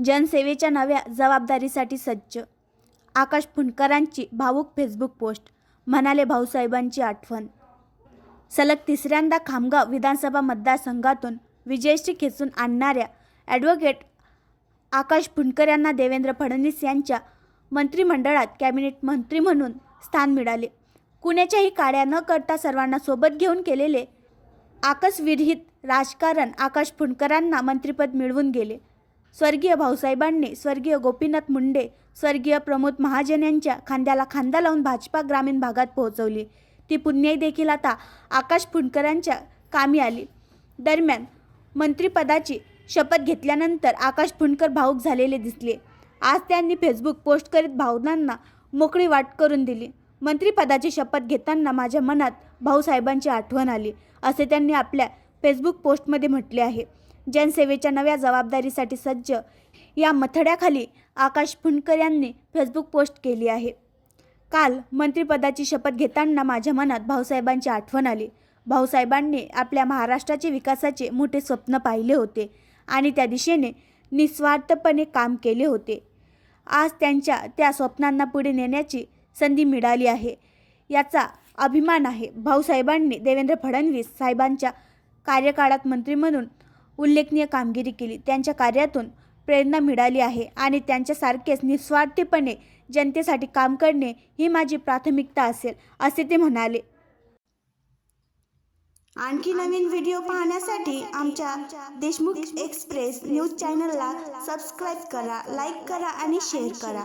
जनसेवेच्या नव्या जबाबदारीसाठी सज्ज. आकाश फुंडकरांची भावूक फेसबुक पोस्ट, म्हणाले भाऊसाहेबांची आठवण. सलग तिसऱ्यांदा खामगाव विधानसभा मतदारसंघातून विजयश्री खेचून आणणाऱ्या ॲडव्होकेट आकाश फुंडकर यांना देवेंद्र फडणवीस यांच्या मंत्रिमंडळात कॅबिनेट मंत्री म्हणून स्थान मिळाले. कुणाच्याही काड्या न करता सर्वांना सोबत घेऊन केलेले आकसविरहित राजकारण आकाश फुंडकरांना मंत्रिपद मिळवून गेले. स्वर्गीय भाऊसाहेबांनी स्वर्गीय गोपीनाथ मुंडे, स्वर्गीय प्रमोद महाजन यांच्या खांद्याला खांदा लावून भाजपा ग्रामीण भागात पोहोचवली. ती पुण्याई देखील आता आकाश फुंडकरांच्या कामी आली. दरम्यान मंत्रिपदाची शपथ घेतल्यानंतर आकाश फुंडकर भावूक झालेले दिसले. आज त्यांनी फेसबुक पोस्ट करीत भावनांना मोकळी वाट करून दिली. मंत्रिपदाची शपथ घेताना माझ्या मनात भाऊसाहेबांची आठवण आली, असे त्यांनी आपल्या फेसबुक पोस्टमध्ये म्हटले आहे. जनसेवेच्या नव्या जबाबदारीसाठी सज्ज या मथळ्याखाली आकाश फुंडकर यांनी फेसबुक पोस्ट केली आहे. काल मंत्रिपदाची शपथ घेताना माझ्या मनात भाऊसाहेबांची आठवण आली. भाऊसाहेबांनी आपल्या महाराष्ट्राचे विकासाचे मोठे स्वप्न पाहिले होते आणि त्या दिशेने निस्वार्थपणे काम केले होते. आज त्यांच्या त्या स्वप्नांना पुढे नेण्याची संधी मिळाली आहे, याचा अभिमान आहे. भाऊसाहेबांनी देवेंद्र फडणवीस साहेबांच्या कार्यकाळात मंत्री म्हणून उल्लेखनीय कामगिरी केली. त्यांच्या कार्यातून प्रेरणा मिळाली आहे आणि त्यांच्यासारखेच निस्वार्थीपणे जनतेसाठी काम करणे ही माझी प्राथमिकता असेल, असे ते म्हणाले. आणखी नवीन व्हिडिओ पाहण्यासाठी आमच्या देशमुख एक्सप्रेस न्यूज चॅनलला सबस्क्राईब करा, लाईक करा आणि शेअर करा.